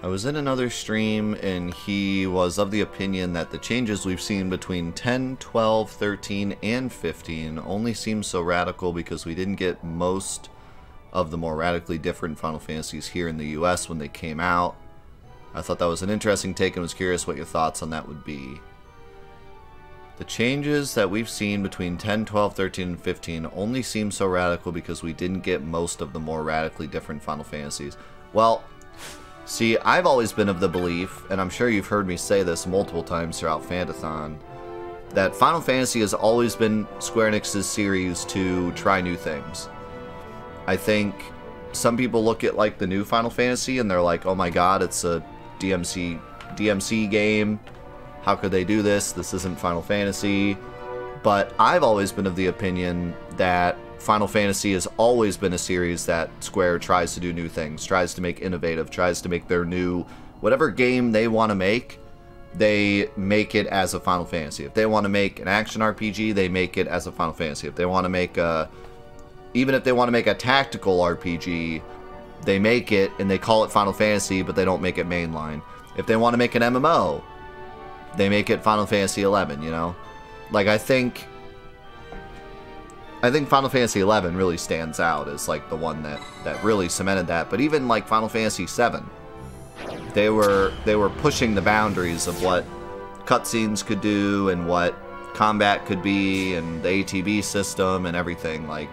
I was in another stream and he was of the opinion that the changes we've seen between 10, 12, 13, and 15 only seem so radical because we didn't get most of the more radically different Final Fantasies here in the US when they came out. I thought that was an interesting take and was curious what your thoughts on that would be. The changes that we've seen between 10, 12, 13, and 15 only seem so radical because we didn't get most of the more radically different Final Fantasies. Well, see, I've always been of the belief, and I'm sure you've heard me say this multiple times throughout Fantathon, that Final Fantasy has always been Square Enix's series to try new things. I think some people look at like the new Final Fantasy and they're like, oh my god, it's a DMC game. How could they do this? This isn't Final Fantasy. But I've always been of the opinion that Final Fantasy has always been a series that Square tries to do new things, tries to make innovative, tries to make their new, whatever game they want to make, they make it as a Final Fantasy. If they want to make an action RPG, they make it as a Final Fantasy. If they want to make a, even if they want to make a tactical RPG, they make it and they call it Final Fantasy, but they don't make it mainline. If they want to make an MMO, they make it Final Fantasy XI, you know? Like, I think Final Fantasy XI really stands out as, like, the one that really cemented that. But even, like, Final Fantasy VII, they were pushing the boundaries of what cutscenes could do and what combat could be and the ATB system and everything. Like,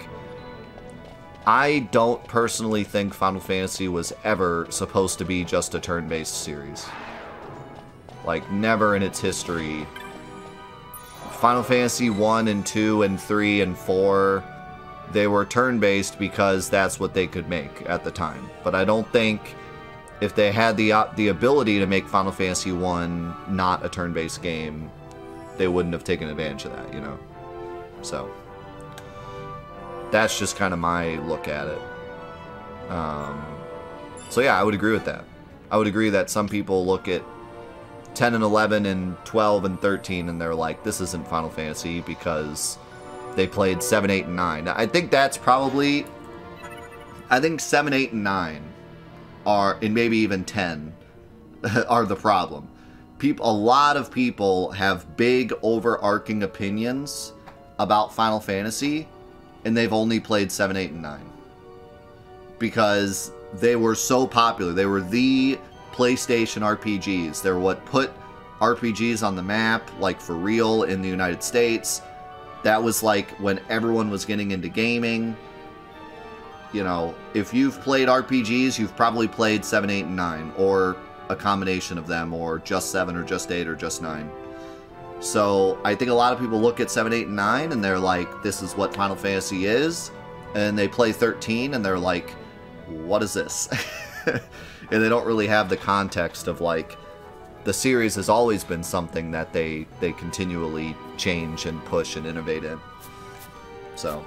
I don't personally think Final Fantasy was ever supposed to be just a turn-based series. Like, never in its history. Final Fantasy 1 and 2 and 3 and 4, they were turn-based because that's what they could make at the time. But I don't think if they had the ability to make Final Fantasy 1 not a turn-based game, they wouldn't have taken advantage of that, you know? So, that's just kind of my look at it. So yeah, I would agree with that. I would agree that some people look at 10 and 11 and 12 and 13 and they're like, this isn't Final Fantasy because they played 7, 8, and 9. I think that's probably, I think 7, 8, and 9 are, and maybe even 10 are the problem. A lot of people have big overarching opinions about Final Fantasy and they've only played 7, 8, and 9 because they were so popular. They were the PlayStation RPGs. They're what put RPGs on the map, like for real, in the United States. That was like when everyone was getting into gaming. You know, if you've played RPGs, you've probably played 7, 8, and 9, or a combination of them, or just 7, or just 8, or just 9. So I think a lot of people look at 7, 8, and 9, and they're like, this is what Final Fantasy is. And they play 13, and they're like, what is this? And they don't really have the context of, like, the series has always been something that they continually change and push and innovate in. So,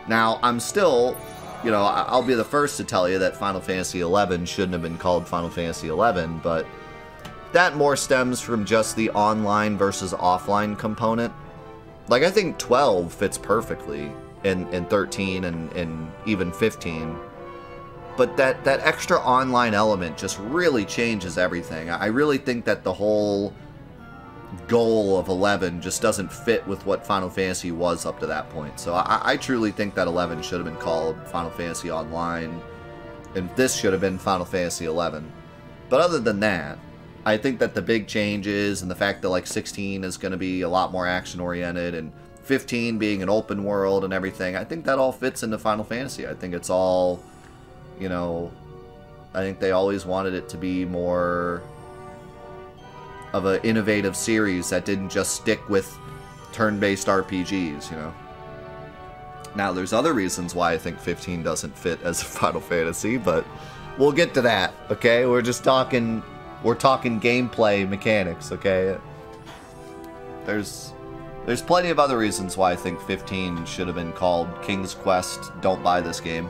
now, I'm still, you know, I'll be the first to tell you that Final Fantasy XI shouldn't have been called Final Fantasy XI, but that more stems from just the online versus offline component. Like, I think 12 fits perfectly in 13 and even 15. But that extra online element just really changes everything. I really think that the whole goal of 11 just doesn't fit with what Final Fantasy was up to that point. So I truly think that 11 should have been called Final Fantasy Online, and this should have been Final Fantasy 11. But other than that, I think that the big changes and the fact that like 16 is going to be a lot more action-oriented and 15 being an open world and everything, I think that all fits into Final Fantasy. I think it's all, you know, I think they always wanted it to be more of an innovative series that didn't just stick with turn-based RPGs, you know. Now, there's other reasons why I think 15 doesn't fit as a Final Fantasy, but we'll get to that, okay? We're talking gameplay mechanics, okay? There's plenty of other reasons why I think 15 should have been called King's Quest Don't Buy This Game.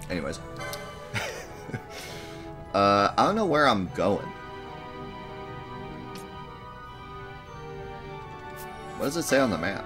Anyways. I don't know where I'm going. What does it say on the map?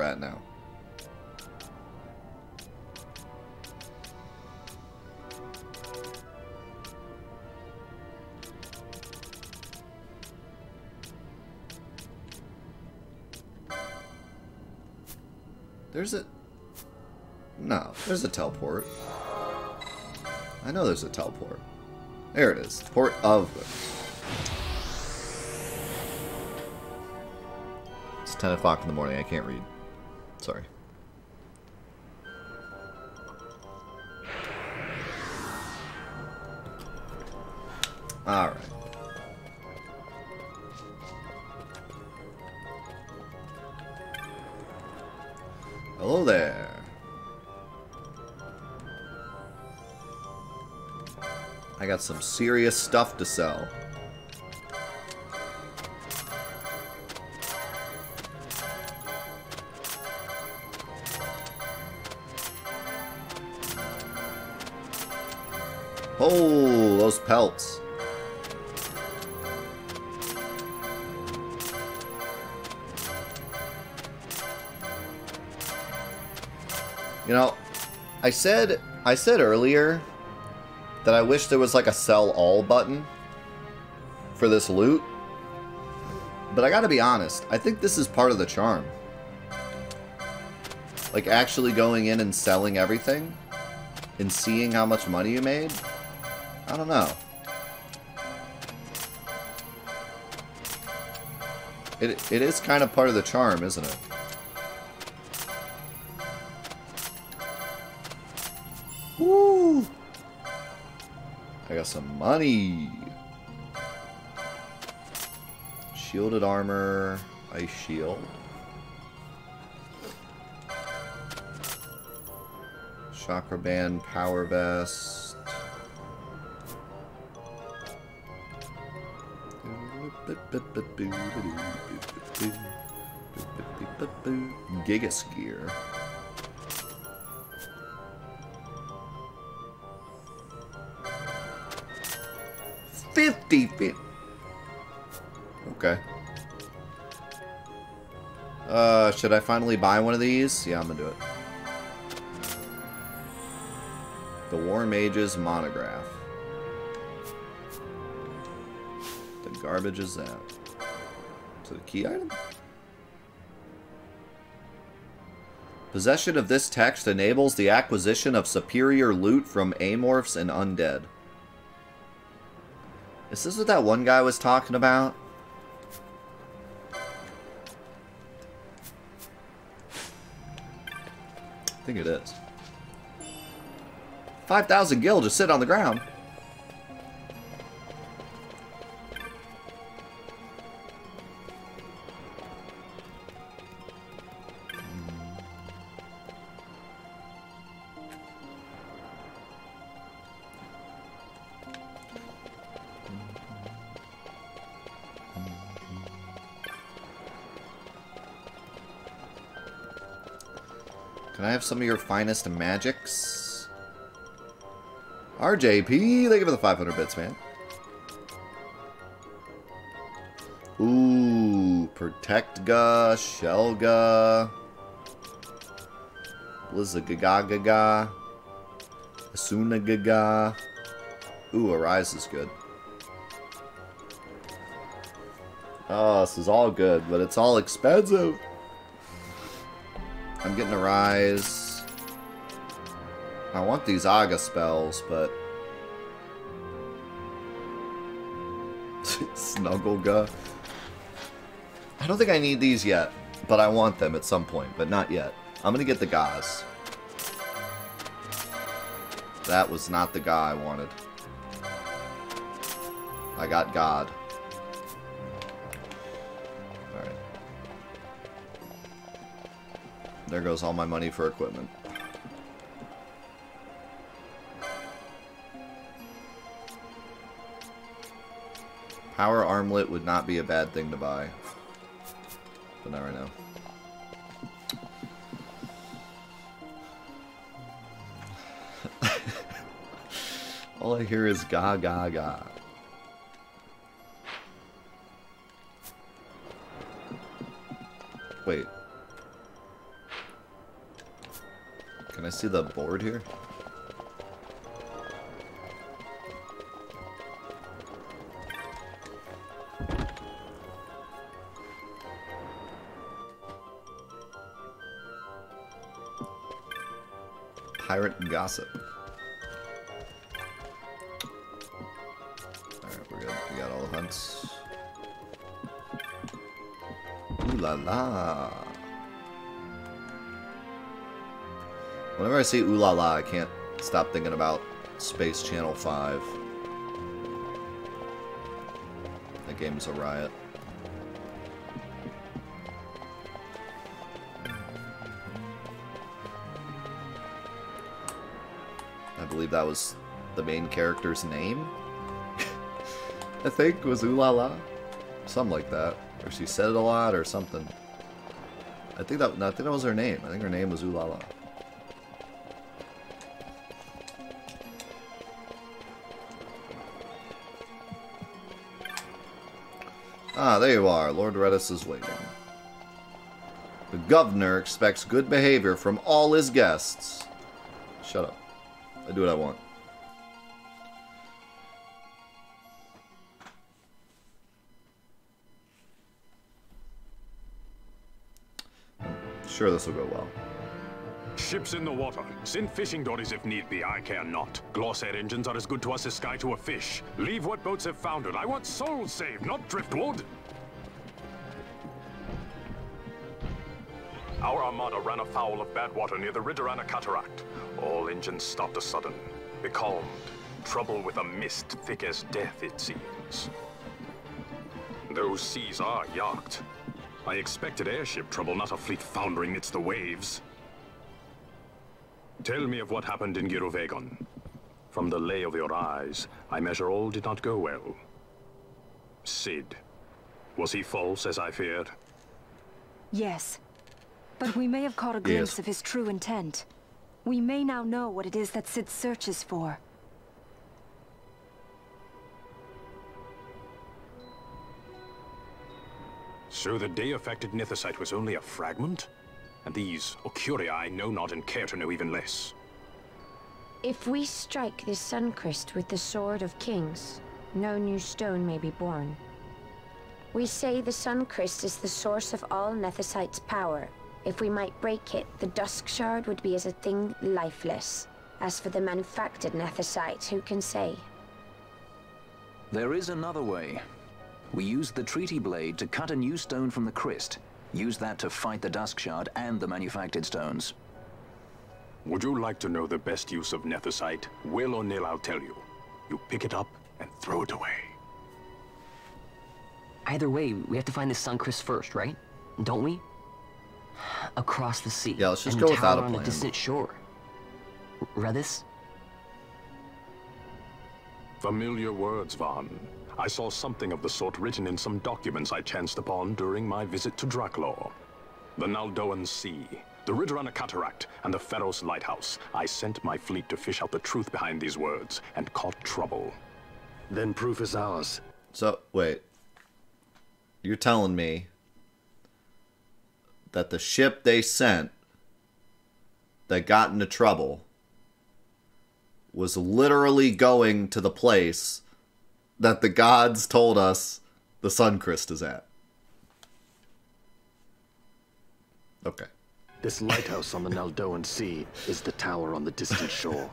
we're at now. There's a... No, there's a teleport. I know there's a teleport. There it is. Port of... It's 10 o'clock in the morning. I can't read. Sorry. Alright. Hello there. I got some serious stuff to sell. Oh, those pelts. You know, I said earlier that I wish there was like a sell all button for this loot. But I gotta be honest, I think this is part of the charm. Like actually going in and selling everything and seeing how much money you made. I don't know. It is kind of part of the charm, isn't it? Woo! I got some money. Shielded armor, ice shield. Chakra band, power vest. Gigas gear. $50. Okay. Should I finally buy one of these? Yeah, I'm gonna do it. The War Mage's monograph. The garbage is that? Is it a key item? Possession of this text enables the acquisition of superior loot from amorphs and undead. Is this what that one guy was talking about? I think it is. 5,000 gil just sit on the ground. Can I have some of your finest magics? RJP, thank you for the 500 bits, man. Ooh, Protectga, Shellga, Blizzagagaga, Asunagaga. Ooh, Arise is good. Oh, this is all good, but it's all expensive. I'm getting a Rise. I want these Aga spells, but... Snuggleguh. I don't think I need these yet, but I want them at some point, but not yet. I'm gonna get the Gaz. That was not the guy I wanted. I got God. Alright. There goes all my money for equipment. Power armlet would not be a bad thing to buy. But not right now. All I hear is ga ga ga. Wait. Can I see the board here? Pirate gossip. Alright, we're good. We got all the hunts. Ooh la la. Whenever I see ooh la la, I can't stop thinking about Space Channel 5. That game's a riot. I believe that was the main character's name. I think was ooh la la. Something like that. Or she said it a lot or something. I think that was her name. I think her name was ooh la la. Ah, there you are. Lord Redis is waiting. The governor expects good behavior from all his guests. Shut up. I do what I want. I'm sure this will go well. Ships in the water. Send fishing dories if need be. I care not. Glossair engines are as good to us as sky to a fish. Leave what boats have foundered. I want souls saved, not driftwood. Our armada ran afoul of bad water near the Ridorana Cataract. All engines stopped a sudden. Becalmed. Trouble with a mist thick as death, it seems. Those seas are yacht. I expected airship trouble, not a fleet foundering amidst the waves. Tell me of what happened in Girovegon. From the lay of your eyes, I measure all did not go well. Cid. Was he false, as I feared? Yes. But we may have caught a glimpse of his true intent. We may now know what it is that Cid searches for. So the day-affected Nithosite was only a fragment? And these Ocurii I know not and care to know even less. If we strike this Suncrest with the Sword of Kings, no new stone may be born. We say the Suncrest is the source of all Nethosite's power. If we might break it, the Dusk Shard would be as a thing lifeless. As for the manufactured Nethosite, who can say? There is another way. We used the Treaty Blade to cut a new stone from the Crest. Use that to fight the Dusk Shard and the manufactured stones. Would you like to know the best use of Nethosite? Will or nil, I'll tell you. You pick it up and throw it away. Either way, we have to find the Suncrest first, right? Don't we? Across the sea. Yeah, let's just and go the without tower a on plan. the distant shore. Redis? Familiar words, Vaughn. I saw something of the sort written in some documents I chanced upon during my visit to Draklor. The Naldoan Sea, the Ridorana Cataract, and the Pharos Lighthouse. I sent my fleet to fish out the truth behind these words, and caught trouble. Then proof is ours. So, wait. You're telling me that the ship they sent that got into trouble was literally going to the place that the gods told us the Suncrest is at? Okay. This lighthouse on the Naldoan Sea is the tower on the distant shore.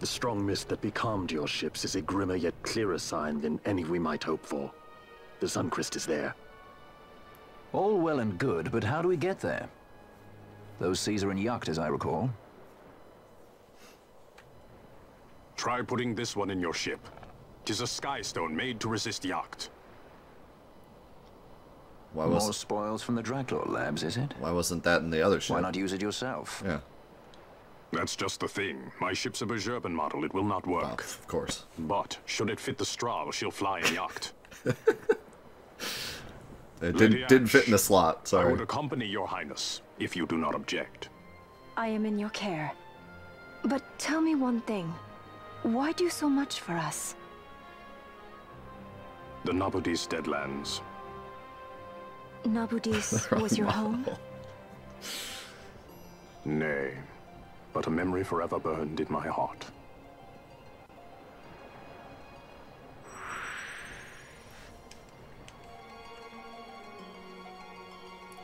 The strong mist that becalmed your ships is a grimmer yet clearer sign than any we might hope for. The Suncrest is there. All well and good, but how do we get there? Those seas are in yacht, as I recall. Try putting this one in your ship. 'Tis a skystone made to resist yacht. More spoils from the Draklor labs, is it? Why wasn't that in the other ship? Why not use it yourself? Yeah. That's just the thing. My ship's a Bergerben model. It will not work. Of course. But should it fit the straw, she'll fly in yacht. It Lady didn't fit in the Ash, slot, I sorry. would accompany your highness, if you do not object. I am in your care. But tell me one thing. Why do so much for us? The Nabudis Deadlands. Nabudis was your home? Nay, but a memory forever burned in my heart.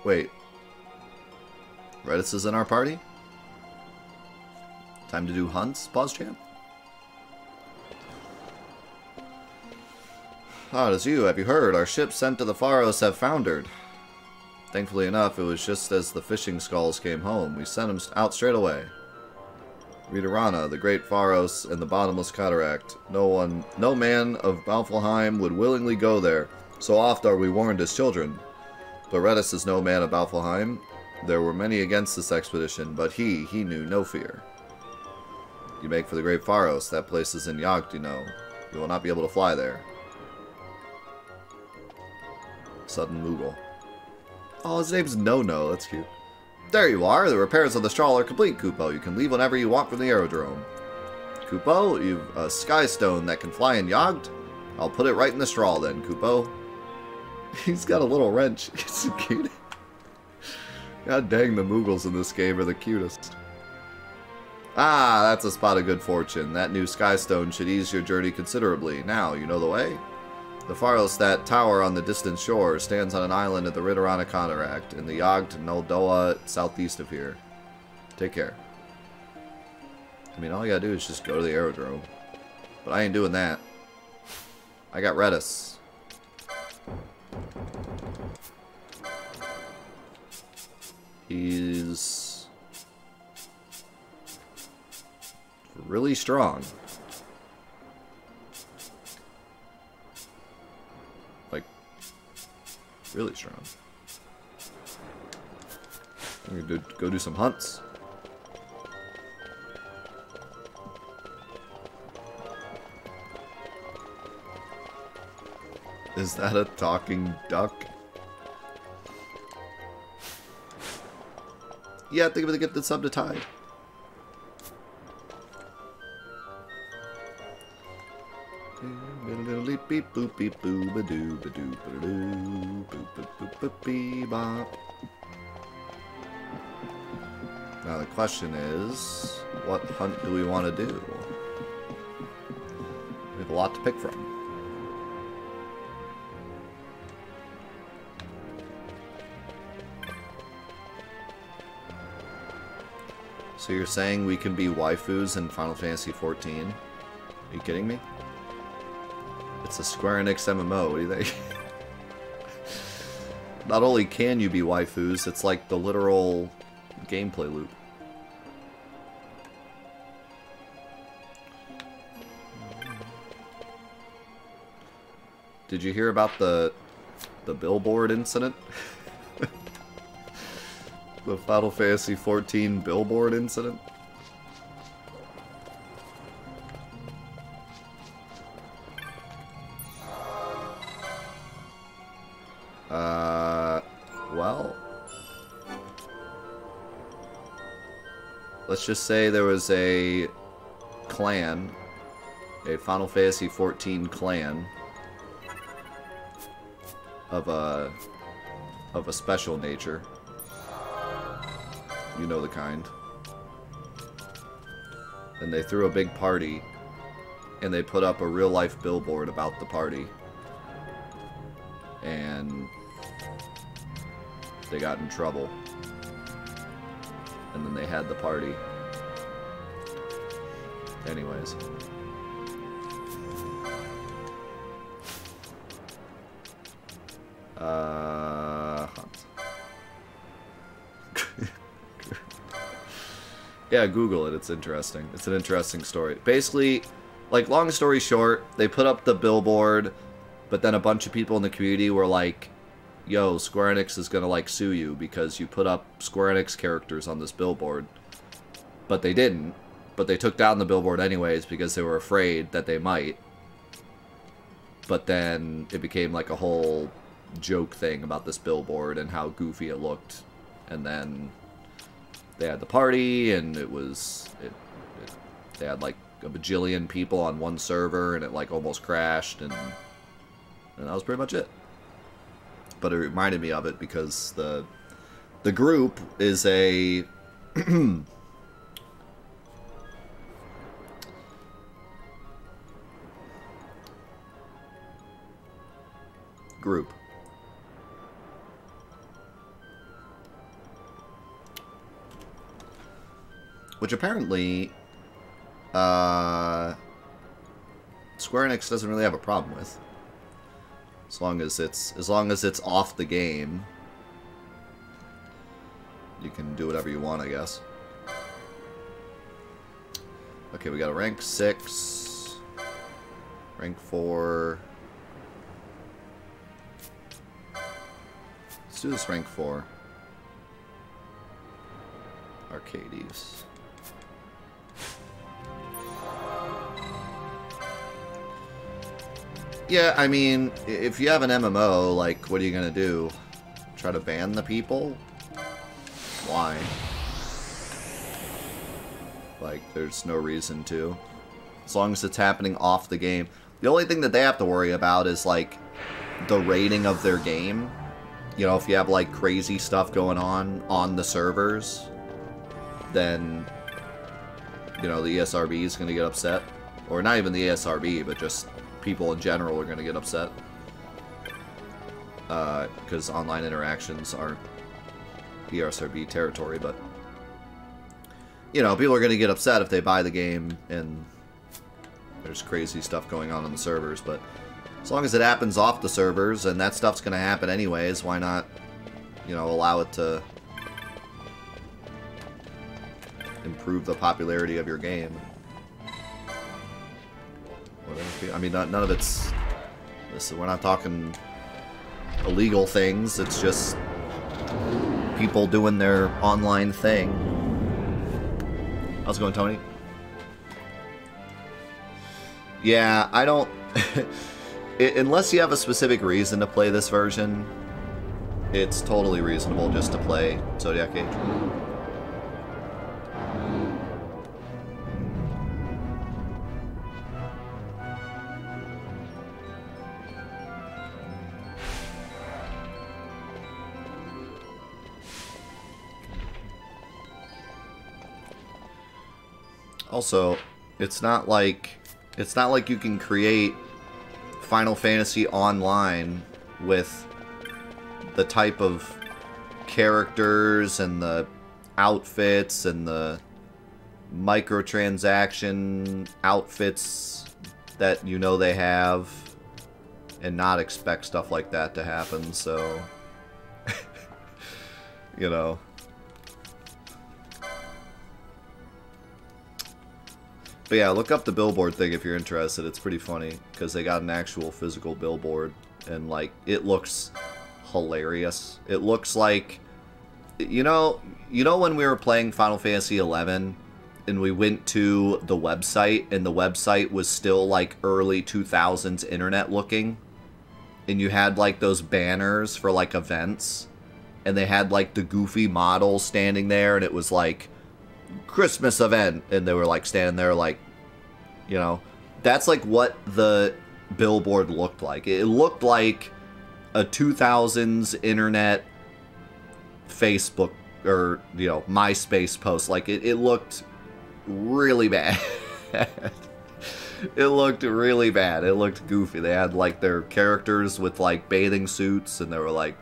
Wait. Redis is in our party? Time to do hunts? Pause champ? Ah, it is you. Have you heard? Our ships sent to the Pharos have foundered. Thankfully enough, it was just as the fishing skulls came home. We sent them out straight away. Ritorana, the great Pharos, and the bottomless cataract. No man of Balfalheim would willingly go there. So oft are we warned as children. But Redis is no man of Balfalheim. There were many against this expedition, but he knew no fear. You make for the great Pharos. That place is in Yagd, you know. You will not be able to fly there. Sudden Moogle. Oh, his name's No-No. That's cute. There you are. The repairs of the straw are complete, Kupo. You can leave whenever you want from the aerodrome. Kupo, you've a sky stone that can fly in Yagd? I'll put it right in the straw then, Kupo. He's got a little wrench. He's so cute. God dang, the Moogles in this game are the cutest. Ah, that's a spot of good fortune. That new sky stone should ease your journey considerably. Now, you know the way? The Pharos, that tower on the distant shore, stands on an island at the Ritorana Cataract in the Yagd Noldoa southeast of here. Take care. I mean, all you gotta do is just go to the aerodrome. But I ain't doing that. I got Redis. He's really strong. Really strong. We're gonna go do some hunts. Is that a talking duck? Yeah, I think I'm gonna get the sub to Tide. Now the question is, what hunt do we want to do? We have a lot to pick from. So you're saying we can be waifus in Final Fantasy XIV? Are you kidding me? It's a Square Enix MMO, what do you think? Not only can you be waifus, it's like the literal gameplay loop. Did you hear about the billboard incident? The Final Fantasy XIV billboard incident? Well, let's just say there was a clan, a Final Fantasy XIV clan of a special nature. You know the kind. And they threw a big party, and they put up a real-life billboard about the party. And they got in trouble. And then they had the party. Anyways. Hunt. Yeah, Google it. It's interesting. It's an interesting story. Basically, like, long story short, they put up the billboard, but then a bunch of people in the community were like, yo, Square Enix is gonna, like, sue you because you put up Square Enix characters on this billboard. But they didn't. But they took down the billboard anyways because they were afraid that they might. But then it became like a whole joke thing about this billboard and how goofy it looked. And then they had the party, and they had like a bajillion people on one server, and it like almost crashed, and that was pretty much it. But it reminded me of it because the group is a group. Which apparently Square Enix doesn't really have a problem with. As long as it's off the game, you can do whatever you want, I guess. Okay, we got a rank 6, rank 4. Let's do this rank 4. Arcades. Yeah, I mean, if you have an MMO, like, what are you gonna do? Try to ban the people? Why? Like, there's no reason to. As long as it's happening off the game. The only thing that they have to worry about is, like, the rating of their game. You know, if you have, like, crazy stuff going on the servers, then, you know, the ESRB is gonna get upset. Or not even the ESRB, but just people in general are going to get upset. Because online interactions aren't ESRB territory, but, you know, people are going to get upset if they buy the game and there's crazy stuff going on the servers. But as long as it happens off the servers, and that stuff's going to happen anyways, why not, you know, allow it to improve the popularity of your game? I mean, none of it's... Listen, we're not talking illegal things. It's just people doing their online thing. How's it going, Tony? Yeah, I don't... Unless you have a specific reason to play this version, it's totally reasonable just to play Zodiac Age. Also, it's not like you can create Final Fantasy Online with the type of characters and the outfits and the microtransaction outfits that you know they have and not expect stuff like that to happen, so you know. But yeah, look up the billboard thing if you're interested. It's pretty funny, because they got an actual physical billboard, and, like, it looks hilarious. It looks like, you know when we were playing Final Fantasy XI, and we went to the website, and the website was still, like, early 2000s internet looking, and you had, like, those banners for, like, events, and they had, like, the goofy model standing there, and it was, like, Christmas event, and they were like standing there like, you know, that's like what the billboard looked like. It looked like a 2000s internet Facebook or, you know, MySpace post. Like it looked really bad. It looked really bad. It looked goofy. They had like their characters with like bathing suits, and they were like,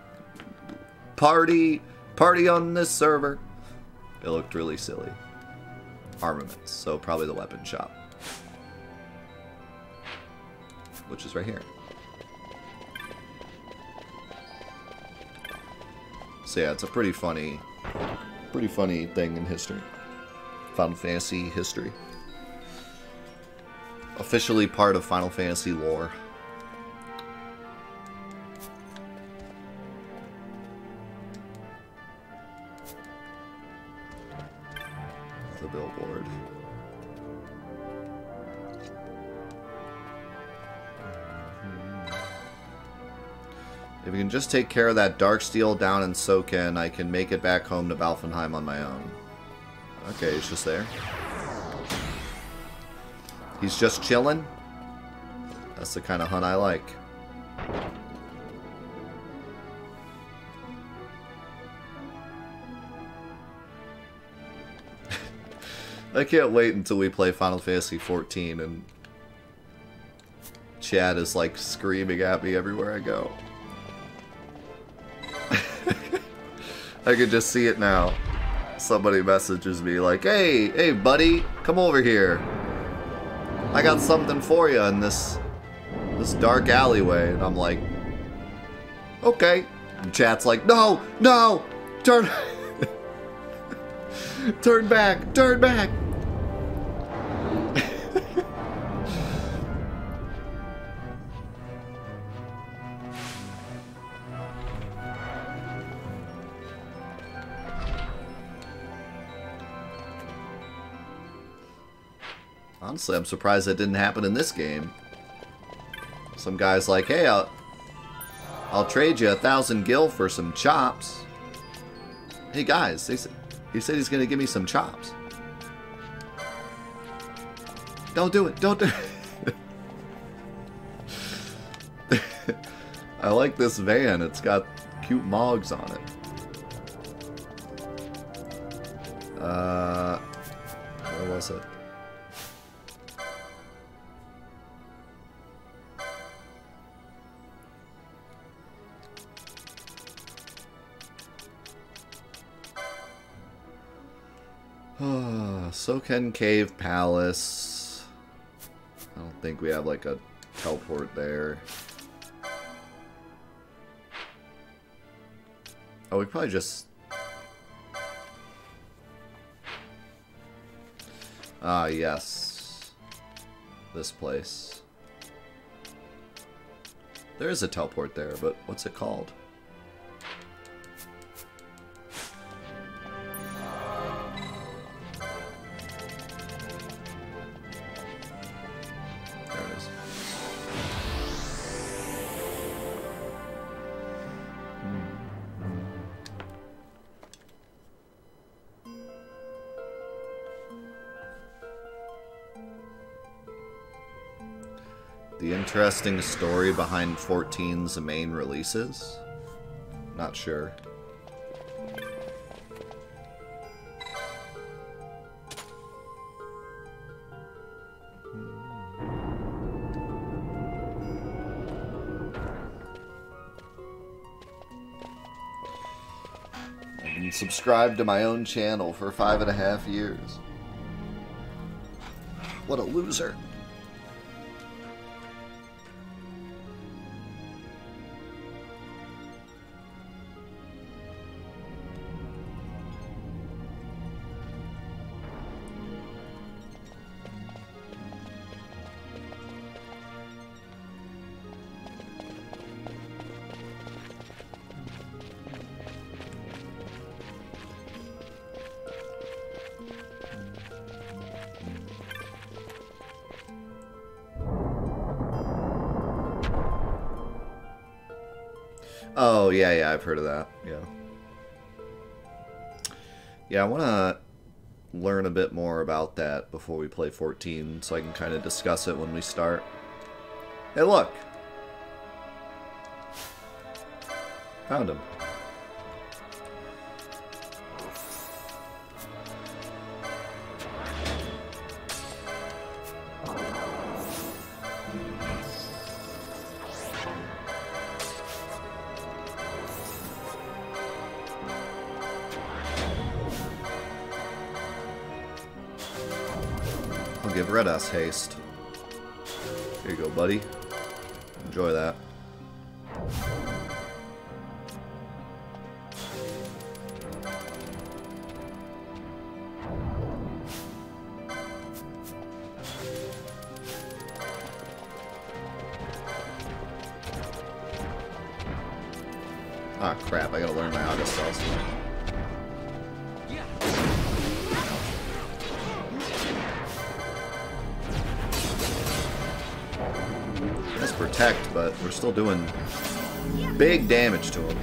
party on this server. It looked really silly. Armaments, so probably the weapon shop, which is right here. So yeah, it's a pretty funny thing in history. Final Fantasy history. Officially part of Final Fantasy lore. The billboard. If you can just take care of that Darksteel down in Soken, I can make it back home to Valfenheim on my own. Okay, he's just there. He's just chilling. That's the kind of hunt I like. I can't wait until we play Final Fantasy XIV and Chad is like screaming at me everywhere I go. I can just see it now. Somebody messages me like, hey buddy, come over here. I got something for you in this dark alleyway. And I'm like, okay. And Chat's like, no, turn turn back, turn back. Honestly, I'm surprised that didn't happen in this game. Some guy's like, hey, I'll trade you 1,000 gil for some chops. Hey guys, he said he's gonna give me some chops. Don't do it, don't do it. I like this van, it's got cute mogs on it. Where was it? Soken Cave Palace. I don't think we have like a teleport there. Oh, we probably just... Ah, yes. This place. There is a teleport there, but what's it called? The interesting story behind 14's main releases? Not sure. I've been subscribed to my own channel for 5.5 years. What a loser. Oh, yeah, I've heard of that, yeah. Yeah, I want to learn a bit more about that before we play 14, so I can kind of discuss it when we start. Hey, look! Found him. Give Red Ass haste. Here you go, buddy. Enjoy that. Ah, crap. I gotta learn my August spells. Protect, but we're still doing big damage to him.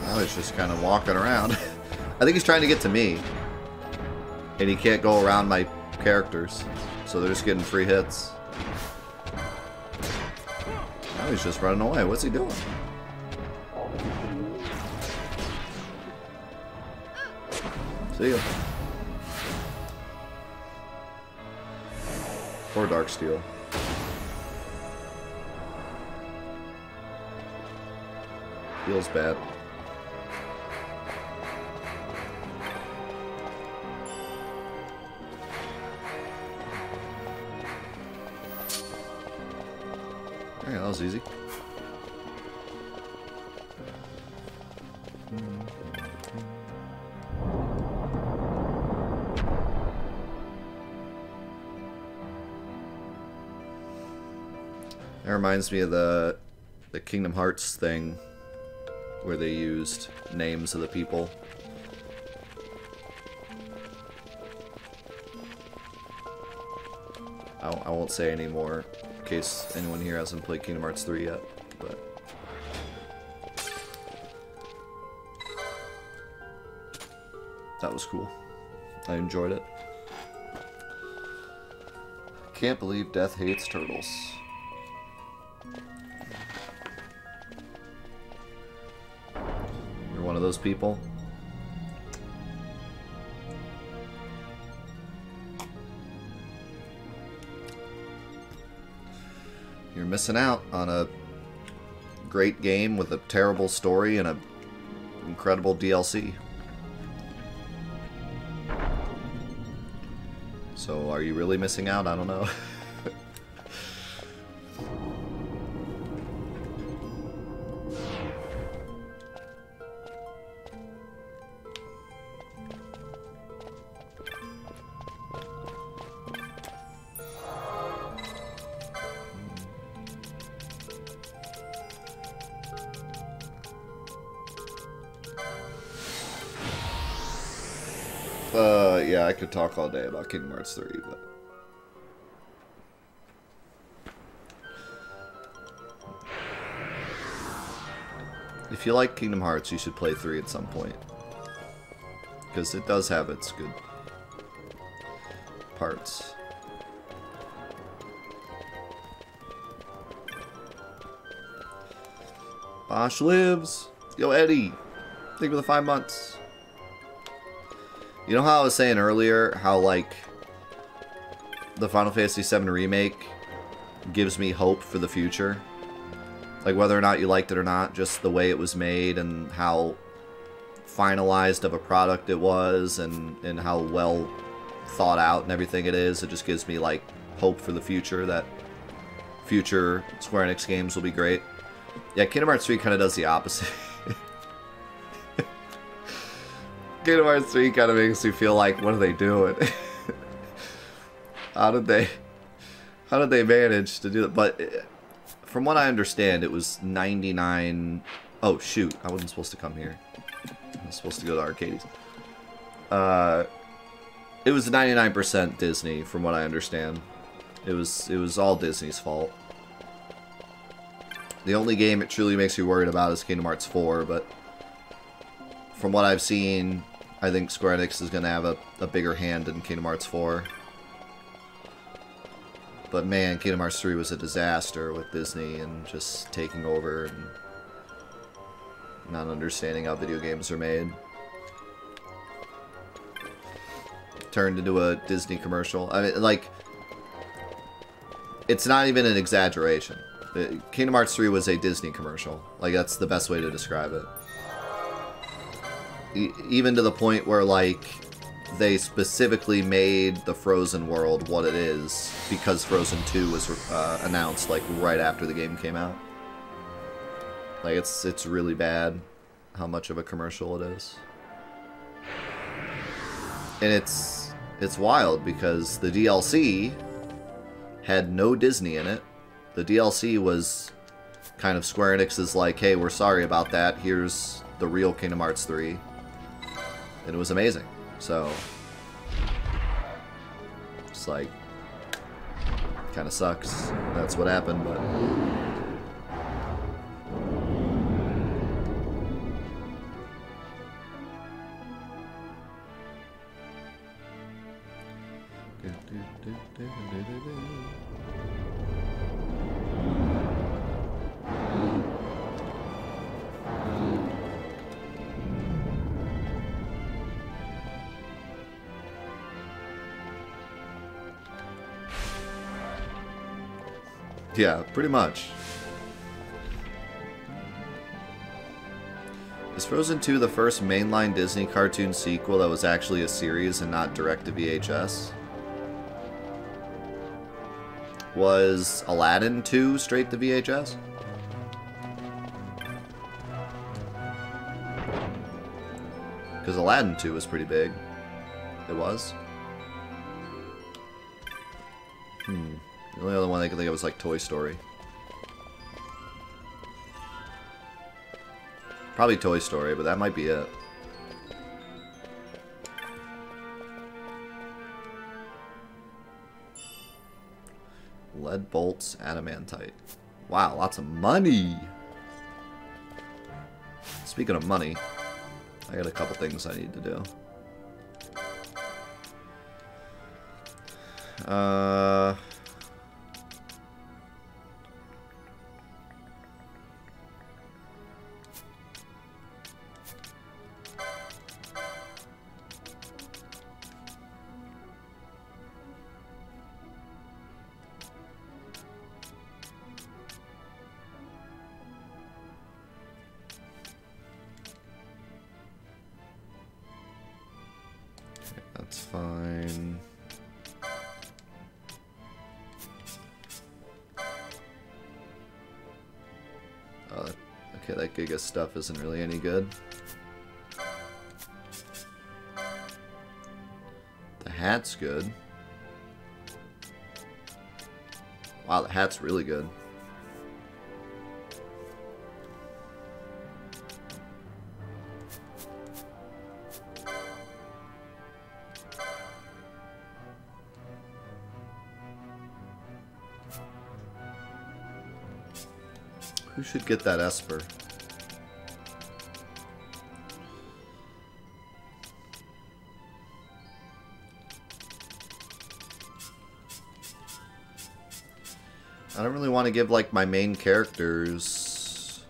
Now he's just kind of walking around. I think he's trying to get to me. And he can't go around my characters. So they're just getting free hits. Now he's just running away. What's he doing? See ya. Or Darksteel. Feels bad. Alright, that was easy. That reminds me of the Kingdom Hearts thing where they used names of the people. I won't say any more in case anyone here hasn't played Kingdom Hearts 3 yet, but that was cool. I enjoyed it. Can't believe Death hates turtles. You're one of those people? You're missing out on a great game with a terrible story and a incredible DLC. So are you really missing out? I don't know. Yeah, I could talk all day about Kingdom Hearts 3, but if you like Kingdom Hearts, you should play 3 at some point, because it does have its good parts. Bosch lives! Yo, Eddie! Thank you for the 5 months. You know how I was saying earlier, how, like, the Final Fantasy VII Remake gives me hope for the future? Like, whether or not you liked it or not, just the way it was made and how finalized of a product it was and how well thought out and everything it is. It just gives me, like, hope for the future, that future Square Enix games will be great. Yeah, Kingdom Hearts 3 kind of does the opposite. Kingdom Hearts 3 kind of makes me feel like, what are they doing? How did they manage to do it? But from what I understand, it was 99... Oh, shoot. I wasn't supposed to come here. I was supposed to go to Arcades. It was 99% Disney, from what I understand. It was all Disney's fault. The only game it truly makes me worried about is Kingdom Hearts 4, but from what I've seen, I think Square Enix is going to have a bigger hand in Kingdom Hearts 4. But man, Kingdom Hearts 3 was a disaster with Disney and just taking over and not understanding how video games are made. Turned into a Disney commercial. I mean, like, it's not even an exaggeration. Kingdom Hearts 3 was a Disney commercial. Like, that's the best way to describe it. Even to the point where, like, they specifically made the Frozen world what it is because Frozen 2 was announced, like, right after the game came out. Like, it's really bad how much of a commercial it is. And it's wild because the DLC had no Disney in it. The DLC was kind of Square Enix's like, hey, we're sorry about that. Here's the real Kingdom Hearts 3. And it was amazing. So, it's like, kind of sucks. That's what happened, but... Yeah, pretty much. Is Frozen 2 the first mainline Disney cartoon sequel that was actually a series and not direct to VHS? Was Aladdin 2 straight to VHS? Because Aladdin 2 was pretty big. It was? The only other one I could think of was like Toy Story. Probably Toy Story, but that might be it. Lead bolts, adamantite. Wow, lots of money! Speaking of money, I got a couple things I need to do. That's fine. Okay, that Giga stuff isn't really any good. The hat's good. Wow, the hat's really good. Who should get that Esper? I don't really want to give like my main characters.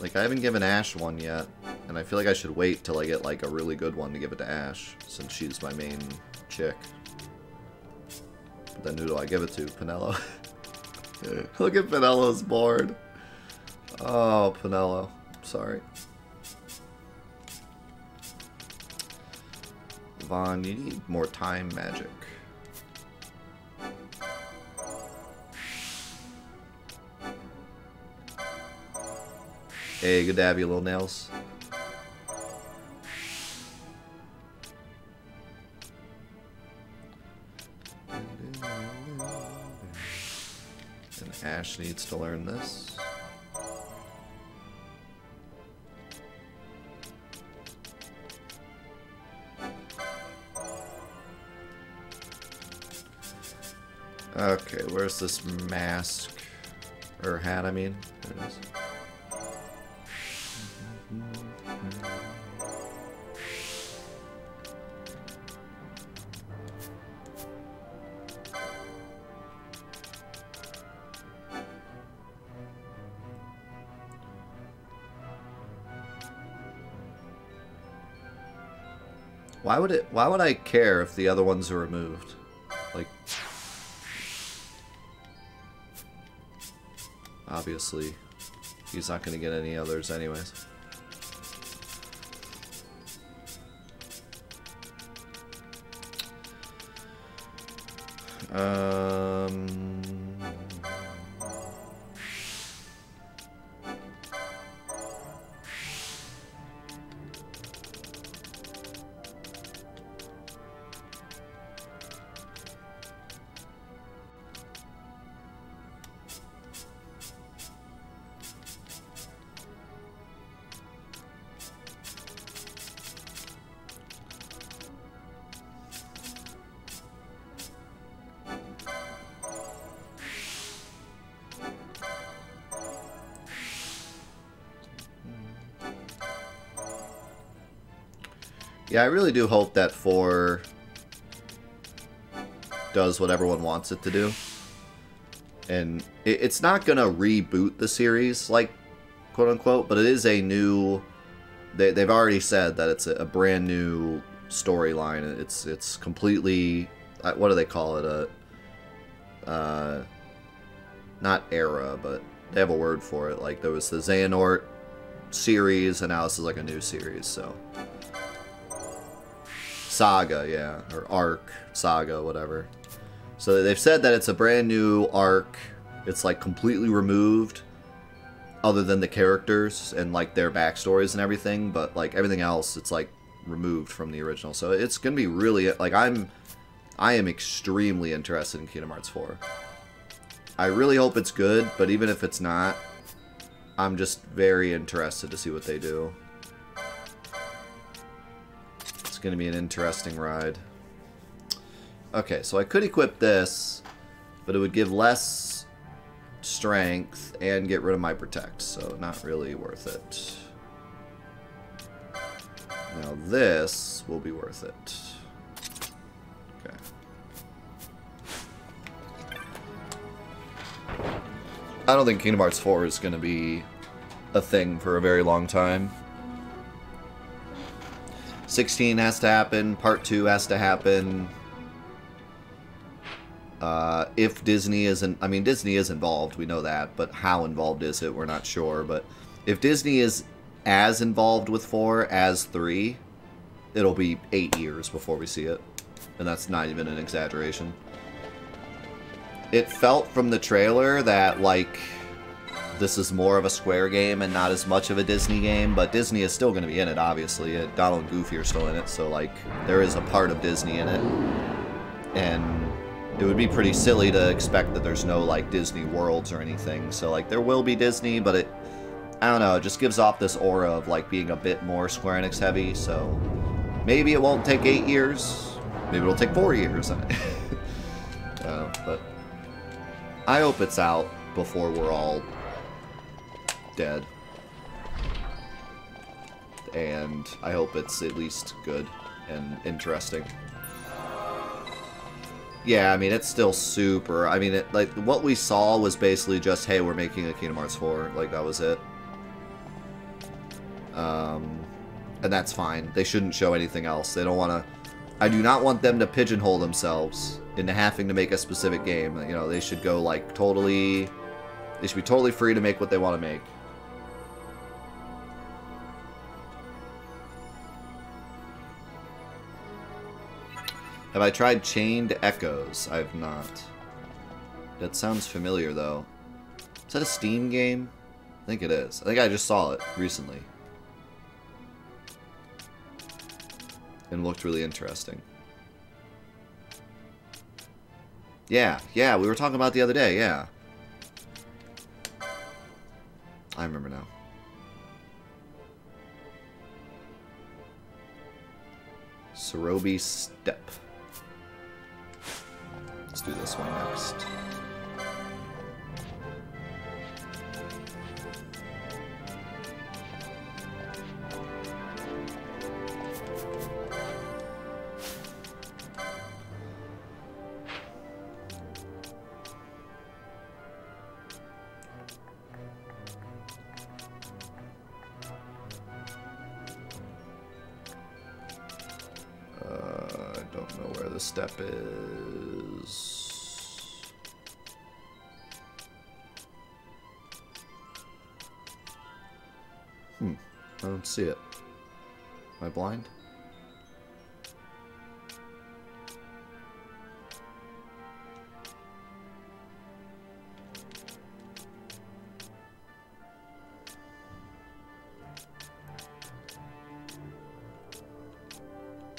Like I haven't given Ash one yet, and I feel like I should wait till I get like a really good one to give it to Ash, since she's my main chick. But then who do I give it to? Pinello. Look at Pinello's board. Oh, Pinello. Sorry. Vaughn, you need more time magic. Hey, good to have you, little nails. And Ash needs to learn this. Okay, where's this mask? Or hat, I mean. There it is. Why would I care if the other ones are removed? Like, obviously, he's not going to get any others anyways. Yeah, I really do hope that 4 does what everyone wants it to do. And it's not going to reboot the series, like, quote-unquote, but it is a new... They've already said that it's a brand new storyline. It's completely... What do they call it? Not era, but they have a word for it. Like, there was the Xehanort series, and now this is like a new series, so... Saga, yeah. Or arc, saga, whatever. So they've said that it's a brand new arc. It's like completely removed, other than the characters and like their backstories and everything. But like everything else, it's like removed from the original. So it's gonna be really like I am extremely interested in Kingdom Hearts 4. I really hope it's good, but even if it's not, I'm just very interested to see what they do. It's gonna be an interesting ride. Okay, so I could equip this, but it would give less strength and get rid of my protect, so not really worth it. Now this will be worth it. Okay. I don't think Kingdom Hearts 4 is going to be a thing for a very long time. 16 has to happen, Part 2 has to happen. If Disney isn't... I mean, Disney is involved, we know that, but how involved is it? We're not sure, but if Disney is as involved with 4 as 3, it'll be 8 years before we see it. And that's not even an exaggeration. It felt from the trailer that, like, this is more of a Square game and not as much of a Disney game, but Disney is still going to be in it, obviously. Donald and Goofy are still in it, so, like, there is a part of Disney in it. And it would be pretty silly to expect that there's no, like, Disney worlds or anything. So, like, there will be Disney, but it, I don't know, it just gives off this aura of, like, being a bit more Square Enix heavy, so maybe it won't take 8 years. Maybe it'll take 4 years. But I hope it's out before we're all dead. And I hope it's at least good and interesting. Yeah, I mean, it's still super... I mean, it, like, what we saw was basically just, hey, we're making a Kingdom Hearts 4. Like, that was it. And that's fine. They shouldn't show anything else. They don't want to... I do not want them to pigeonhole themselves into having to make a specific game. You know, they should go, like, totally... They should be totally free to make what they want to make. Have I tried Chained Echoes? I have not. That sounds familiar, though. Is that a Steam game? I think it is. I think I just saw it recently. And looked really interesting. Yeah, we were talking about it the other day, yeah. I remember now. Cerobi Step. Let's do this one next. I don't know where the step is. I don't see it. Am I blind?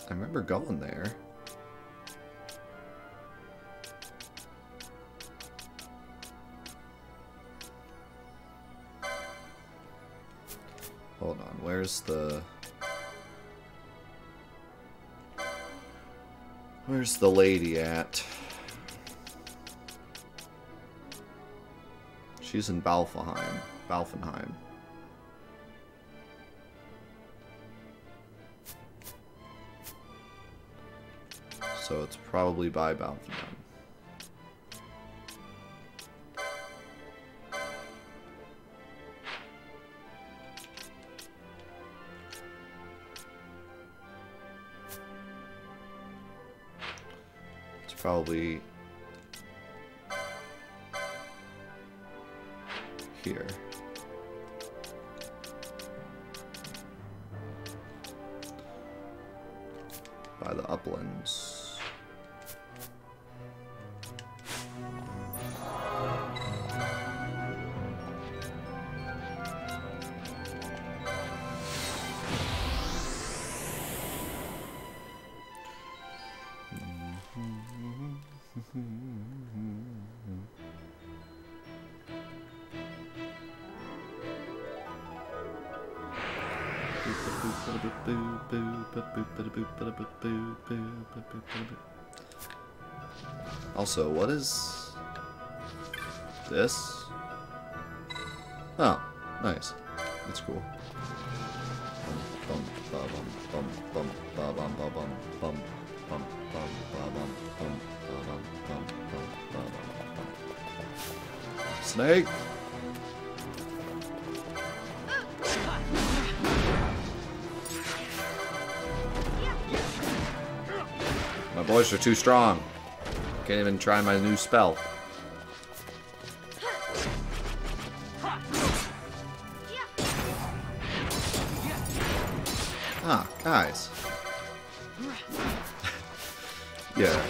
I remember going there. Hold on, where's the lady at? She's in Balfenheim. So it's probably by Fantathon. It's probably here. By the uplands. Also, what is this? Oh, nice. That's cool. Snake! My boys are too strong. Can't even try my new spell. Ah, guys. Yeah.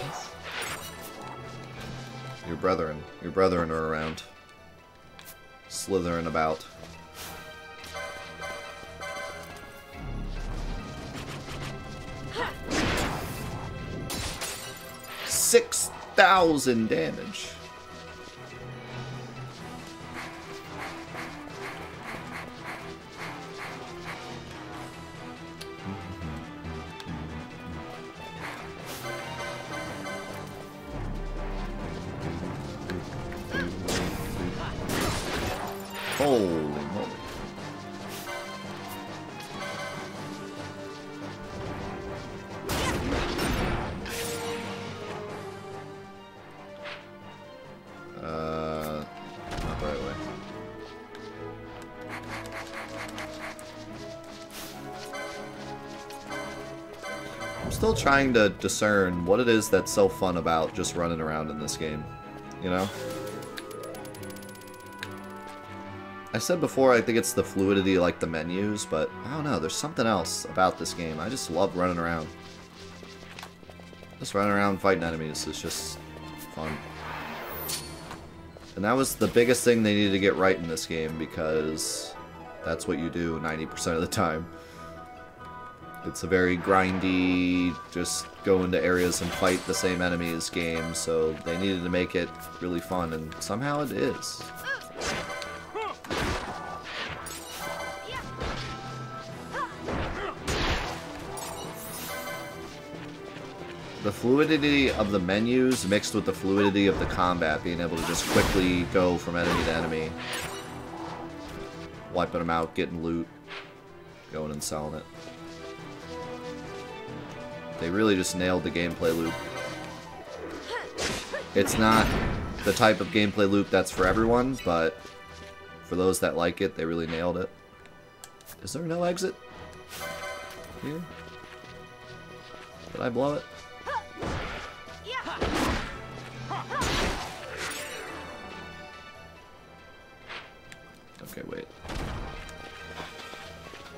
Your brethren are around. Slithering about. $6,000 damage. Holy moly. Not the right way. I'm still trying to discern what it is that's so fun about just running around in this game, you know? I said before, I think it's the fluidity, like the menus, but I don't know, there's something else about this game. I just love running around. Just running around fighting enemies is just fun. And that was the biggest thing they needed to get right in this game, because that's what you do 90% of the time. It's a very grindy, just go into areas and fight the same enemies game, so they needed to make it really fun, and somehow it is. The fluidity of the menus mixed with the fluidity of the combat, being able to just quickly go from enemy to enemy, wiping them out, getting loot, going and selling it. They really just nailed the gameplay loop. It's not the type of gameplay loop that's for everyone, but for those that like it, they really nailed it. Is there no exit here? Did I blow it? Okay, wait.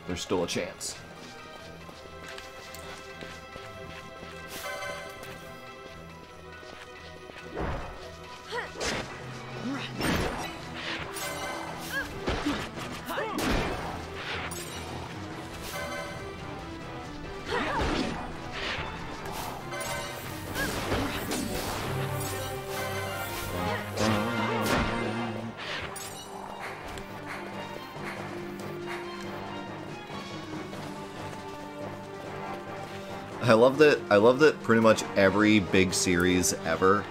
There's still a chance. I love that pretty much every big series ever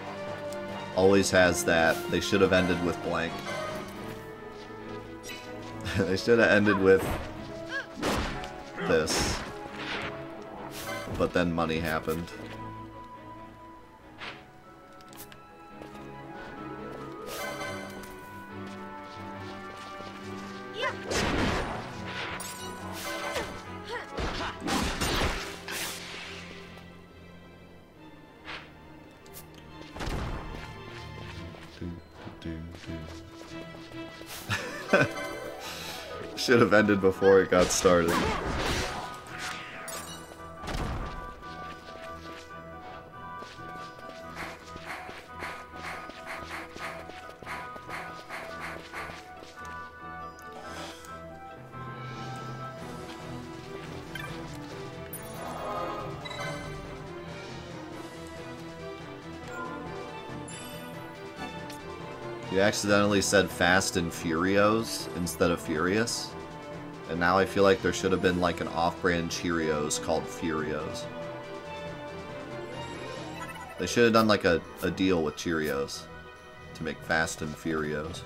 always has that. They should have ended with blank. They should have ended with this. But then money happened. Should have ended before it got started. You accidentally said Fast and Furios instead of Furious. And now I feel like there should have been like an off-brand Cheerios called Furios. They should have done like a deal with Cheerios to make Fast and Furios.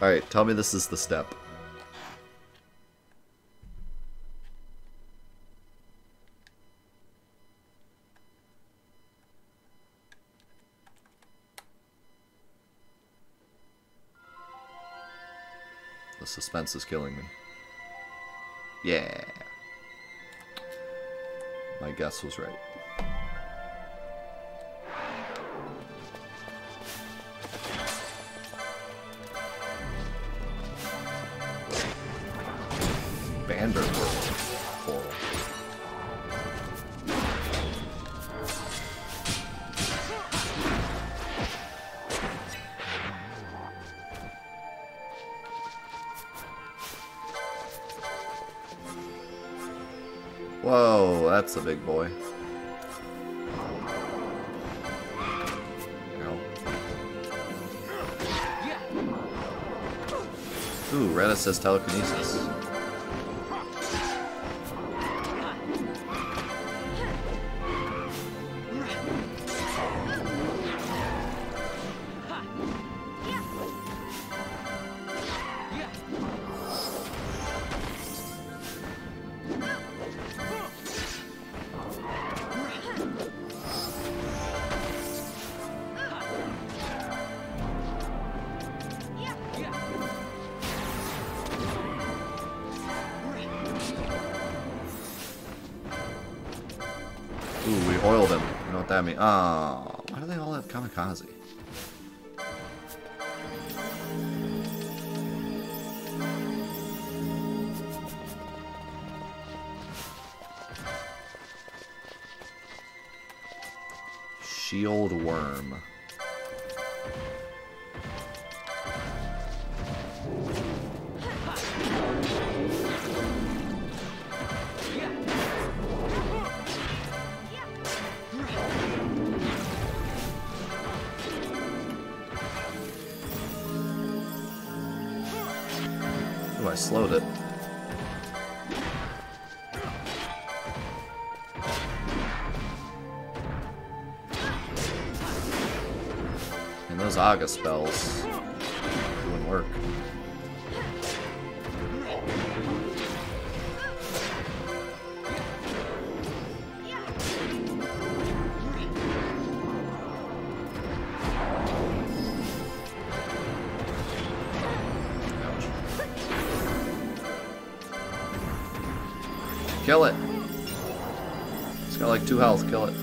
Alright, tell me this is the step. The suspense is killing me. Yeah. My guess was right. Bander Coral. Whoa, that's a big boy. Ow. Ooh, Retta says telekinesis. Ooh, we oiled him. You know what that means? Oh, why do they all have kamikaze? Shield worm. Ooh, I slowed it. And those Aga spells doing work. Kill it. It's got like 2 health. Kill it.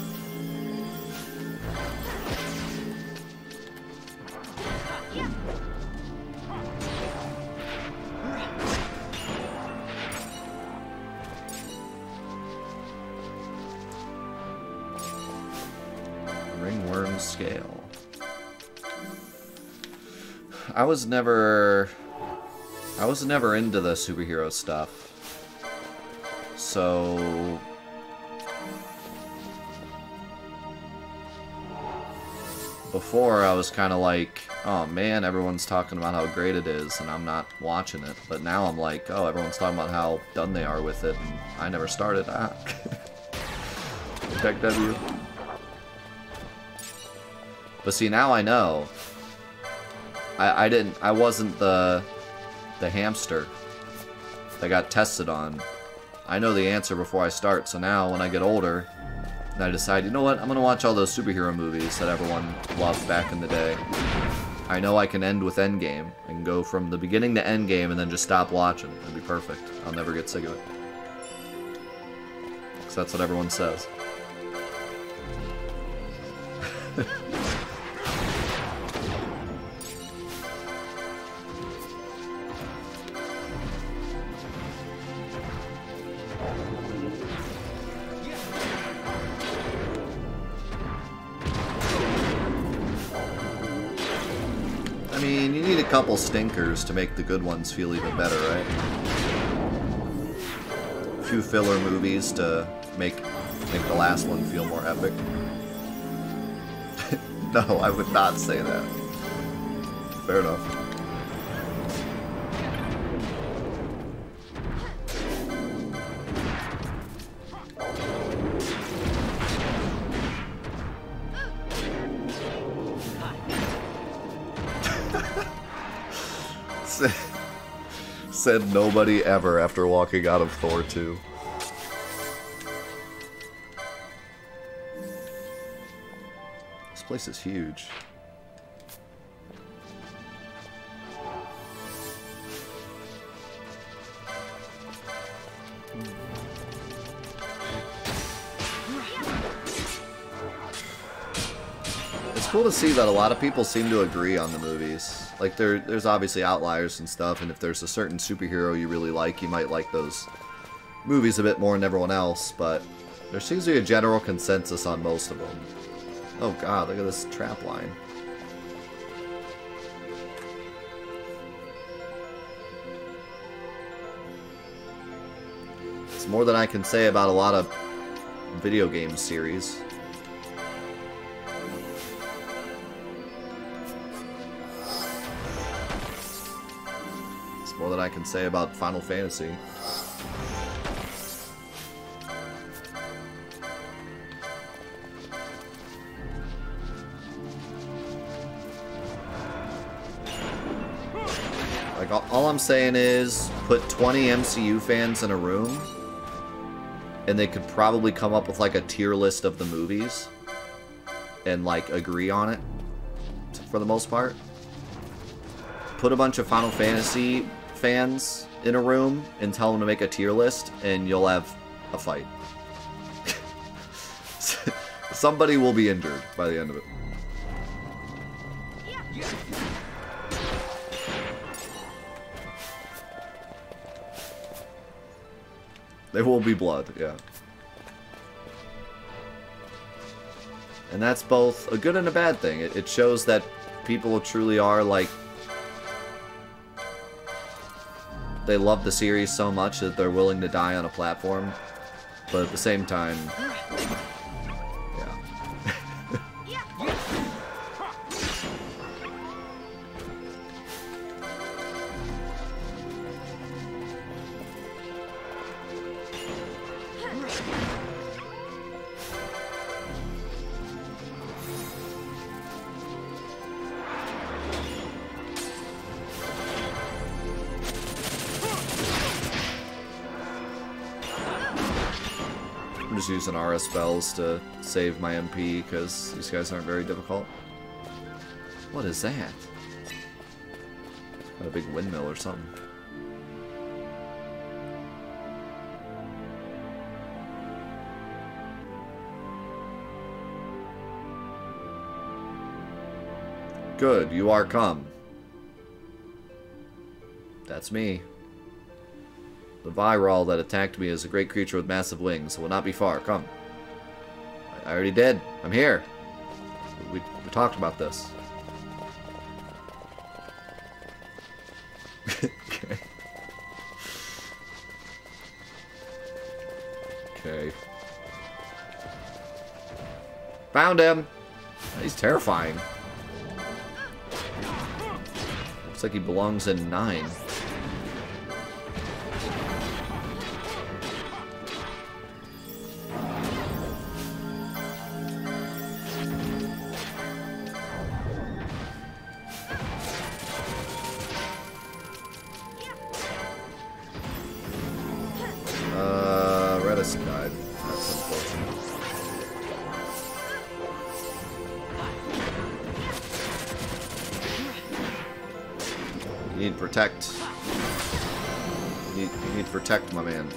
Ringworm scale. I was never into the superhero stuff. So before I was kind of like, oh man, everyone's talking about how great it is and I'm not watching it. But now I'm like, oh, everyone's talking about how done they are with it and I never started. Ah. Tech W. But see, now I know. I wasn't the hamster that got tested on. I know the answer before I start, so now when I get older, and I decide, you know what, I'm going to watch all those superhero movies that everyone loved back in the day. I know I can end with Endgame. I can go from the beginning to Endgame and then just stop watching. It'd be perfect. I'll never get sick of it. Because that's what everyone says. I mean, you need a couple stinkers to make the good ones feel even better, right? A few filler movies to make the last one feel more epic. No, I would not say that. Fair enough. Said nobody ever after walking out of Thor 2. This place is huge. It's cool to see that a lot of people seem to agree on the movies. Like, there's obviously outliers and stuff, and if there's a certain superhero you really like, you might like those movies a bit more than everyone else, but there seems to be a general consensus on most of them. Oh god, look at this trap line. It's more than I can say about a lot of video game series. More than I can say about Final Fantasy. Like, all I'm saying is, put 20 MCU fans in a room, and they could probably come up with, like, a tier list of the movies, and, like, agree on it, for the most part. Put a bunch of Final Fantasy fans in a room and tell them to make a tier list, and you'll have a fight. Somebody will be injured by the end of it. There will be blood, yeah. And that's both a good and a bad thing. It shows that people truly are, like, they love the series so much that they're willing to die on a platform, but at the same time, yeah. I'm just using RS spells to save my MP because these guys aren't very difficult. What is that? Got a big windmill or something. Good, you are come. That's me. The Viral that attacked me is a great creature with massive wings. It will not be far. Come. I already did. I'm here. We talked about this. Okay. Okay. Found him! He's terrifying. Looks like he belongs in 9. Redis died. That's unfortunate. You need protect. You need to protect, my man.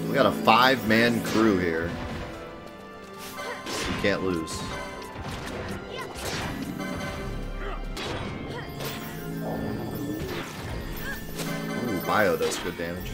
We got a 5-man crew here. You can't lose. Bio does good damage.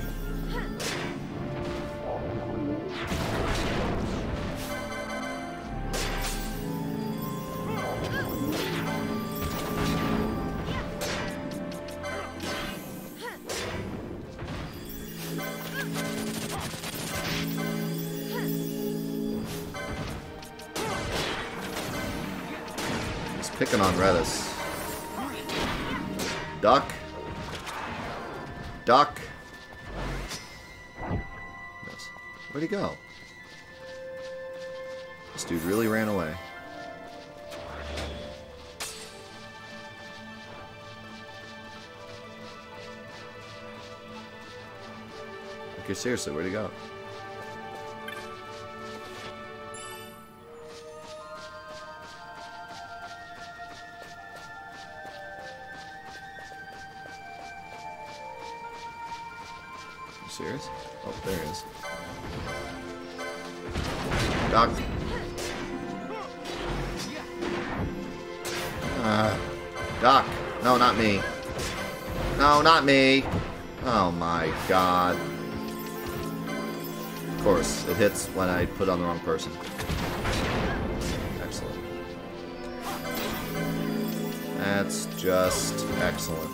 picking on Redis. Duck. Duck. Yes. Where'd he go? This dude really ran away. Okay, seriously, where'd he go? Serious? Oh, there he is. Doc. Doc. No, not me. No, not me. Oh my god. Of course, it hits when I put on the wrong person. Excellent. That's just excellent.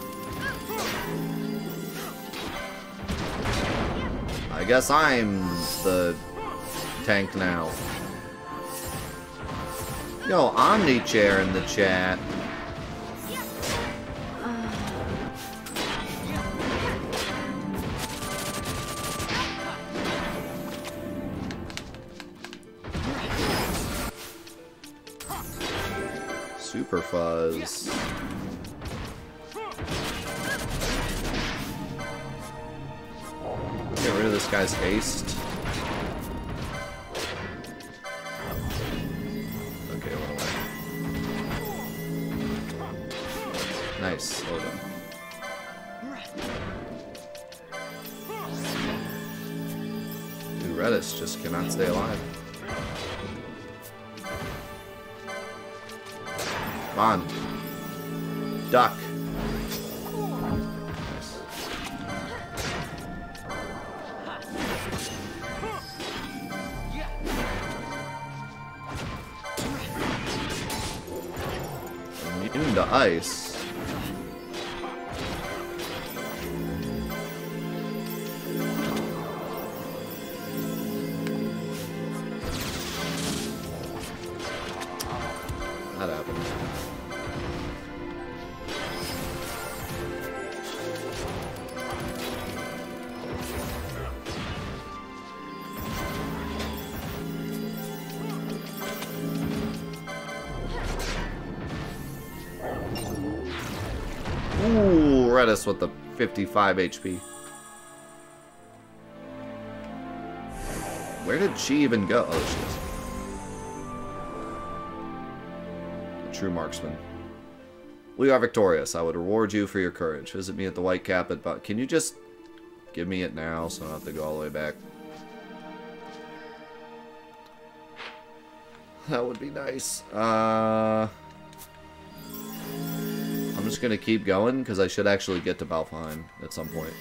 I guess I'm the tank now. Yo, Omni Chair in the chat. Super Fuzz. Get rid of this guy's haste. Okay, run away. Nice, hold on. Dude, Redis just cannot stay alive. Come on. Duck. Nice. Immune to ice. That happened. Ooh, Redis with the 55 HP. Where did she even go? Oh, she is. A true marksman. We are victorious. I would reward you for your courage. Visit me at the White Cap at... Can you just give me it now so I don't have to go all the way back? That would be nice. I'm just gonna keep going because I should actually get to Balfheim at some point.